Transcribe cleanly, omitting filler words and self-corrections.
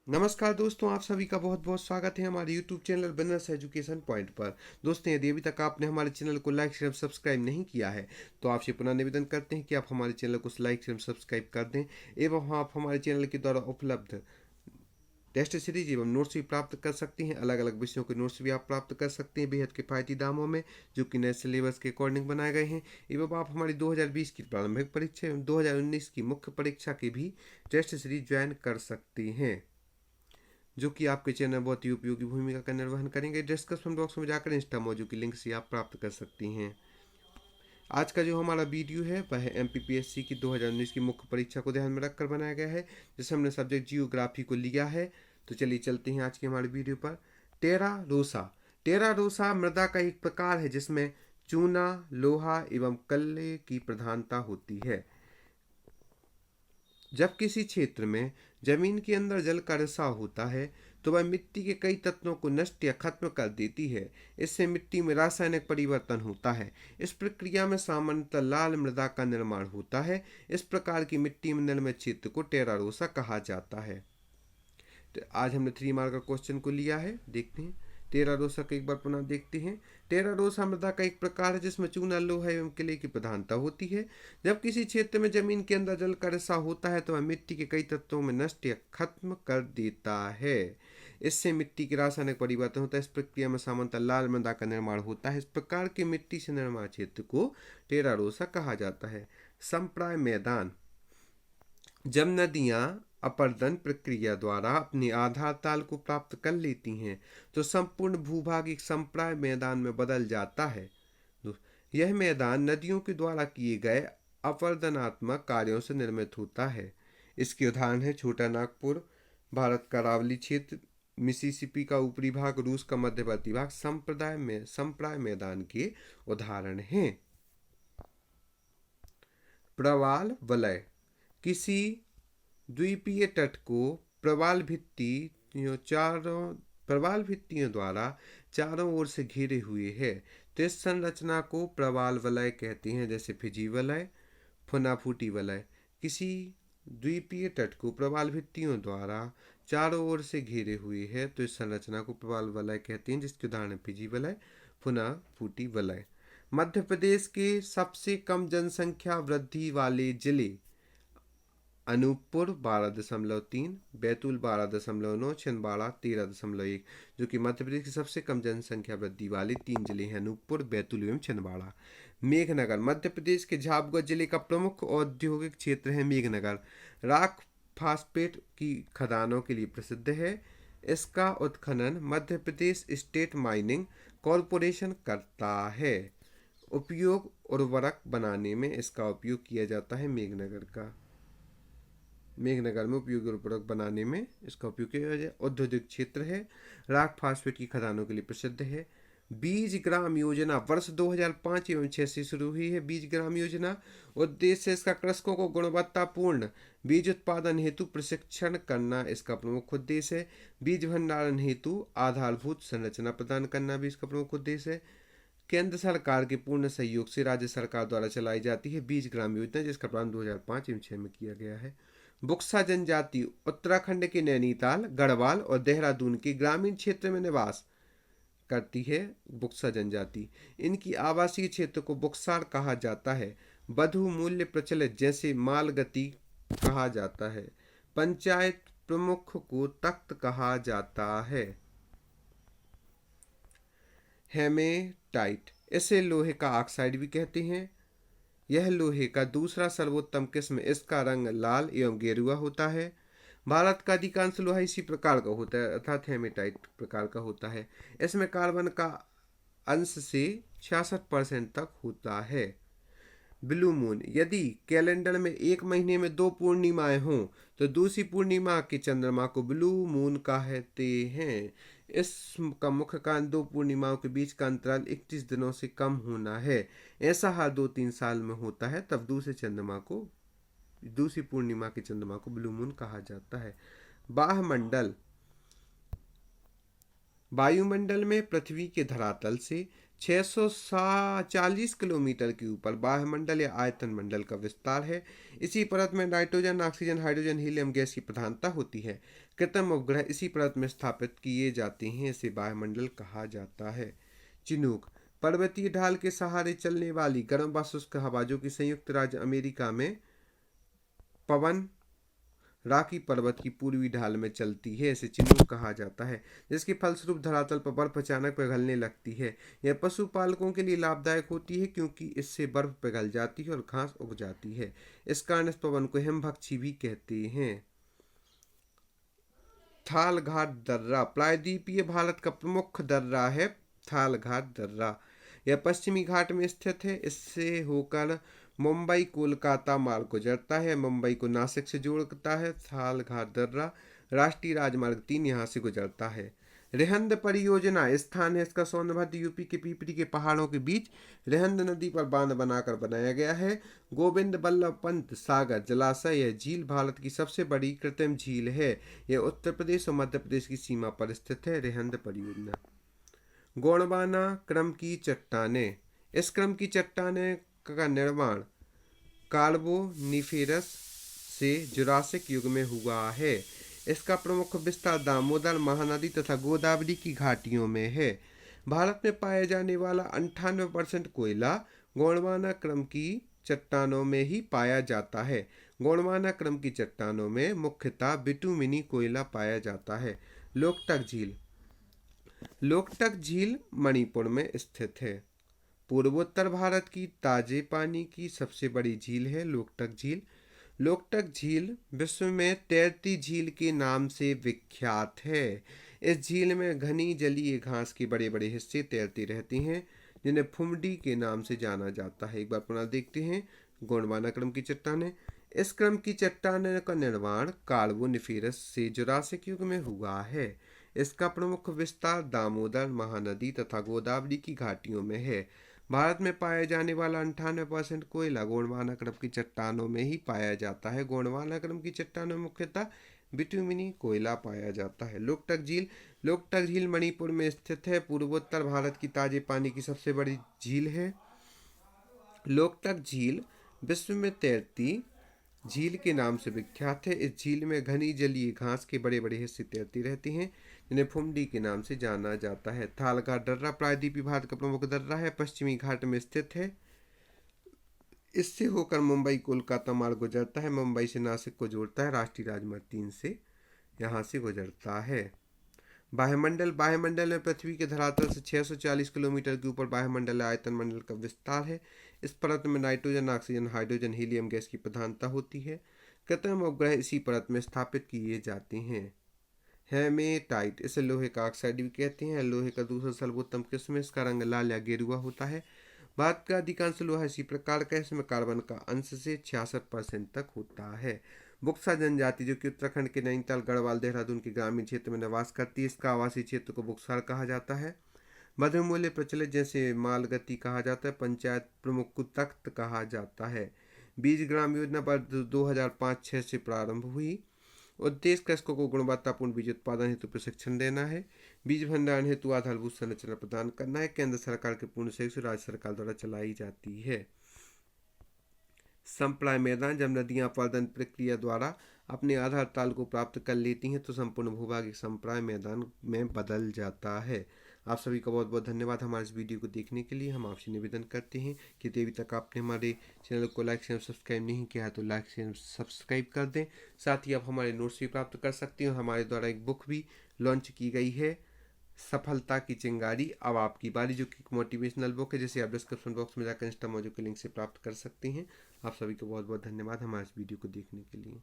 नमस्कार दोस्तों, आप सभी का बहुत बहुत स्वागत है हमारे YouTube channel business education point पर। दोस्तों, यदि अभी तक आपने हमारे चैनल को लाइक शेयर सब्सक्राइब नहीं किया है तो आपसे पुनः निवेदन करते हैं कि आप हमारे चैनल को लाइक शेयर सब्सक्राइब कर दें एवं आप हमारे चैनल के द्वारा उपलब्ध टेस्ट सीरीज एवं नोट्स भी प्राप्त कर सकते हैं। अलग अलग विषयों के नोट्स भी आप प्राप्त कर सकते हैं बेहद किफ़ायती दामों में, जो कि नए सिलेबस के अकॉर्डिंग बनाए गए हैं। एवं आप हमारी 2020 की प्रारंभिक परीक्षा एवं 2019 की मुख्य परीक्षा की भी टेस्ट सीरीज ज्वाइन कर सकते हैं, जो कि आपके चैनल बहुत ही उपयोगी भूमिका का निर्वहन करेंगे। डिस्क्रिप्शन बॉक्स में जाकर इंस्टा मौजू की लिंक से आप प्राप्त कर सकती हैं। आज का जो हमारा वीडियो है वह है MPPSC की 2019 की मुख्य परीक्षा को ध्यान में रखकर बनाया गया है, जिसमें हमने सब्जेक्ट जियोग्राफी को लिया है। तो चलिए चलते हैं आज के हमारे वीडियो पर। टेरा रोसा। टेरा रोसा मृदा का एक प्रकार है जिसमें चूना, लोहा एवं कल्ले की प्रधानता होती है। जब किसी क्षेत्र में जमीन के अंदर जल का रिसाव होता है तो वह मिट्टी के कई तत्वों को नष्ट या खत्म कर देती है। इससे मिट्टी में रासायनिक परिवर्तन होता है। इस प्रक्रिया में सामान्यतः लाल मृदा का निर्माण होता है। इस प्रकार की मिट्टी में निर्मित क्षेत्र को टेरा रोसा कहा जाता है। तो आज हमने 3 मार्क का क्वेश्चन को लिया है, देखते हैं। टेरा रोसा को एक बार पुनः देखते हैं। टेरा रोसा मृदा का एक प्रकार है जिसमें चूना, लोहा एवं क्ले की प्रधानता होती है। जब किसी क्षेत्र में जमीन के अंदर जल का रिसाव होता है तो वह मिट्टी के कई तत्वों में नष्ट या खत्म कर देता है। इससे मिट्टी के रासायनिक परिवर्तन होता है। इस प्रक्रिया में सामान्यतः लाल मृदा का निर्माण होता है। इस प्रकार की मिट्टी से निर्माण क्षेत्र को टेरा रोसा कहा जाता है। संप्राय मैदान। जब नदियां अपरदन प्रक्रिया द्वारा अपने आधार ताल को प्राप्त कर लेती हैं तो संपूर्ण भूभाग एक संप्राय मैदान में बदल जाता है। यह मैदान नदियों के द्वारा किए गए अपरदनात्मक कार्यों से निर्मित होता है। इसके उदाहरण है छोटा नागपुर, भारत का अरावली क्षेत्र, मिसिसिपी का ऊपरी भाग, रूस का मध्यवर्ती भाग संप्राय मैदान के उदाहरण हैं। प्रवाल वलय। किसी द्वीपीय तट को प्रवाल भित्तियों द्वारा चारों ओर से घेरे हुए है तो इस संरचना को प्रवाल वलय कहते हैं, जैसे फिजी वलय, फुनाफूटी वलय। किसी द्वीपीय तट को प्रवाल भित्तियों द्वारा चारों ओर से घेरे हुए है तो इस संरचना को प्रवाल वलय कहते हैं, जिसके उदाहरण फिजी वलय, फुनाफूटी वलय। मध्य प्रदेश के सबसे कम जनसंख्या वृद्धि वाले जिले अनूपपुर 12.3, बैतूल 12.9, छिंदवाड़ा 13.1, जो कि मध्य प्रदेश के सबसे कम जनसंख्या वृद्धि वाले 3 जिले हैं, अनूपपुर, बैतूल एवं छिंदवाड़ा। मेघनगर। मध्य प्रदेश के झाबुआ जिले का प्रमुख औद्योगिक क्षेत्र है मेघनगर। राख फास्फेट की खदानों के लिए प्रसिद्ध है। इसका उत्खनन Madhya Pradesh state mining corporation करता है। उपयोग उर्वरक बनाने में इसका उपयोग किया जाता है। मेघनगर में उपयोगी उर्वरक बनाने में इसका उपयोग किया जाए। औद्योगिक क्षेत्र है। राख फास्फेट की खदानों के लिए प्रसिद्ध है। बीज ग्राम योजना वर्ष 2005 एवं 6 से शुरू हुई है। बीज ग्राम योजना उद्देश्य इसका कृषकों को गुणवत्तापूर्ण बीज उत्पादन हेतु प्रशिक्षण करना इसका प्रमुख उद्देश्य है। बीज भंडारण हेतु आधारभूत संरचना प्रदान करना भी इसका प्रमुख उद्देश्य है। केंद्र सरकार के पूर्ण सहयोग से राज्य सरकार द्वारा चलाई जाती है बीज ग्राम योजना, जिसका प्रारंभ 2005 एवं 6 में किया गया है। बुक्सा जनजाति उत्तराखंड के नैनीताल, गढ़वाल और देहरादून के ग्रामीण क्षेत्र में निवास करती है। बुक्सा जनजाति, इनकी आवासीय क्षेत्र को बुक्सार कहा जाता है। बधु मूल्य प्रचलित जैसे मालगति कहा जाता है। पंचायत प्रमुख को तख्त कहा जाता है। हेमेटाइट, इसे लोहे का ऑक्साइड भी कहते हैं। यह लोहे का दूसरा सर्वोत्तम किस्म, इसका रंग लाल एवं गेरुआ होता है। भारत का अधिकांश लोहा इसी प्रकार का होता है, अर्थात हेमेटाइट प्रकार का होता है। इसमें कार्बन का अंश से 66% तक होता है। ब्लू मून, यदि कैलेंडर में एक महीने में 2 पूर्णिमाएं हों तो दूसरी पूर्णिमा के चंद्रमा को ब्लू मून कहते हैं। इसका मुख्य कारण 2 पूर्णिमाओं के बीच का अंतराल 31 दिनों से कम होना है। ऐसा हर 2-3 साल में होता है, तब दूसरी पूर्णिमा के चंद्रमा को ब्लू मून कहा जाता है। बाह्यमंडल, वायुमंडल में पृथ्वी के धरातल से 640 किलोमीटर के ऊपर वायुमंडल या आयतन मंडल का विस्तार है। इसी परत में nitrogen, oxygen, hydrogen, helium gas की प्रधानता होती है। कृत्रिम उपग्रह इसी परत में स्थापित किए जाते हैं, इसे वायुमंडल कहा जाता है। चिनूक पर्वतीय ढाल के सहारे चलने वाली गर्म व शुष्क हवा जो कि संयुक्त राज्य अमेरिका में पवन राकी पर्वत की पूर्वी ढाल में चलती है, इसे चिनूक कहा जाता है, जिसके फलस्वरूप धरातल पर बर्फ अचानक पिघलने लगती है। यह पशुपालकों के लिए लाभदायक होती है क्योंकि इससे बर्फ पिघल जाती है और घास उग जाती है। इस कारण इस पवन को हिमभक्षी भी कहते हैं। थालघाट दर्रा प्रायद्वीपीय भारत का प्रमुख दर्रा है। थालघाट दर्रा यह पश्चिमी घाट में स्थित है। इससे होकर मुंबई कोलकाता मार्ग गुजरता है, मुंबई को नासिक से जोड़ता है। थालघाट दर्रा राष्ट्रीय राजमार्ग 3 यहाँ से गुजरता है। रिहंद परियोजना स्थान है इसका सोनभद्र यूपी के पीपरी के पहाड़ों के बीच रिहंद नदी पर बांध बनाकर बनाया गया है। गोविंद बल्लभ पंत सागर जलाशय यह झील भारत की सबसे बड़ी कृत्रिम झील है। यह उत्तर प्रदेश और मध्य प्रदेश की सीमा पर स्थित है। रिहंद परियोजना। गोंडवाना क्रम की चट्टानें इस क्रम की चट्टानें का निर्माण कार्बोनिफेरस से जुरासिक युग में हुआ है। इसका प्रमुख विस्तार दामोदर महानदी तथा गोदावरी की घाटियों में है। भारत में पाए जाने वाला 98% कोयला गोंडवाना क्रम की चट्टानों में ही पाया जाता है। गोंडवाना क्रम की चट्टानों में मुख्यतः बिटुमिनी कोयला पाया जाता है। लोकटक झील लोकटक झील मणिपुर में स्थित है। पूर्वोत्तर भारत की ताजे पानी की सबसे बड़ी झील है लोकटक झील। लोकटक झील विश्व में तैरती झील के नाम से विख्यात है। इस झील में घनी जलीय घास के बड़े बड़े हिस्से तैरते रहते हैं, जिन्हें फुमडी के नाम से जाना जाता है। एक बार पुनः देखते हैं गोंडवाना क्रम की चट्टानें। इस क्रम की चट्टानों का निर्माण कार्बोनिफेरस से जुरासिक युग में हुआ है। इसका प्रमुख विस्तार दामोदर महानदी तथा गोदावरी की घाटियों में है। भारत में पाए जाने वाला 98% कोयला गोंडवाना क्रम की चट्टानों में ही पाया जाता है। गोंडवाना क्रम की चट्टानों में मुख्यतः बिटुमिनी कोयला पाया जाता है। लोकटक झील मणिपुर में स्थित है। पूर्वोत्तर भारत की ताजे पानी की सबसे बड़ी झील है। लोकटक झील विश्व में तैरती झील के नाम से विख्यात है। इस झील में घनी जलीय घास के बड़े बड़े हिस्से तैरती रहती हैं, जिन्हें फुमडी के नाम से जाना जाता है। थालघाट दर्रा प्रायद्वीपीय भारत का प्रमुख दर्रा है, पश्चिमी घाट में स्थित है। इससे होकर मुंबई कोलकाता मार्ग गुजरता है, मुंबई से नासिक को जोड़ता है। राष्ट्रीय राजमार्ग 3 से यहाँ से गुजरता है। वायुमंडल में पृथ्वी के धरातल से 640 किलोमीटर के ऊपर वायुमंडल आयतन मंडल का विस्तार है। इस परत में nitrogen, oxygen, hydrogen, helium gas की प्रधानता होती है। कृत्रिम उपग्रह इसी परत में स्थापित किए जाते हैं। हेमेटाइट इसे लोहे का ऑक्साइड भी कहते हैं। लोहे का दूसरा सर्वोत्तम किस्म है। इसका रंग लाल या गेरुआ होता है। भारत का अधिकांश लोहा इसी प्रकार का है। इसमें कार्बन का अंश से 66% तक होता है। बुक्सा जनजाति जो कि उत्तराखंड के नैनीताल, गढ़वाल, देहरादून के ग्रामीण क्षेत्र में निवास करती है, इसका आवासीय क्षेत्र को बुक्सार कहा जाता है। मधुमूल्य प्रचलित जैसे मालगति कहा जाता है। पंचायत प्रमुख को तख्त कहा जाता है। बीज ग्राम योजना पर 2005-06 से प्रारंभ हुई। उद्देश्य कृषकों को गुणवत्तापूर्ण बीज उत्पादन हेतु प्रशिक्षण देना है। बीज भंडारण हेतु आधारभूत संरचना प्रदान करना है। केंद्र सरकार के पूर्ण सहयोग से राज्य सरकार द्वारा चलाई जाती है। संप्राय मैदान जब नदियां अपर्दन प्रक्रिया द्वारा अपने आधार ताल को प्राप्त कर लेती हैं तो संपूर्ण भूभाग एक संप्राय मैदान में बदल जाता है। आप सभी का बहुत बहुत धन्यवाद हमारे इस वीडियो को देखने के लिए। हम आपसे निवेदन करते हैं कि यदि अभी तक आपने हमारे चैनल को लाइक शेयर सब्सक्राइब नहीं किया है तो लाइक शेयर सब्सक्राइब कर दें। साथ ही आप हमारे नोट्स भी प्राप्त कर सकते हैं। हमारे द्वारा एक बुक भी लॉन्च की गई है, सफलता की चिंगारी अब आपकी बारी, जो कि मोटिवेशनल बुक है, जिसे आप डिस्क्रिप्शन बॉक्स में जाकर इंस्टा मौजू के लिंक से प्राप्त कर सकते हैं। आप सभी को बहुत बहुत धन्यवाद हमारे इस वीडियो को देखने के लिए।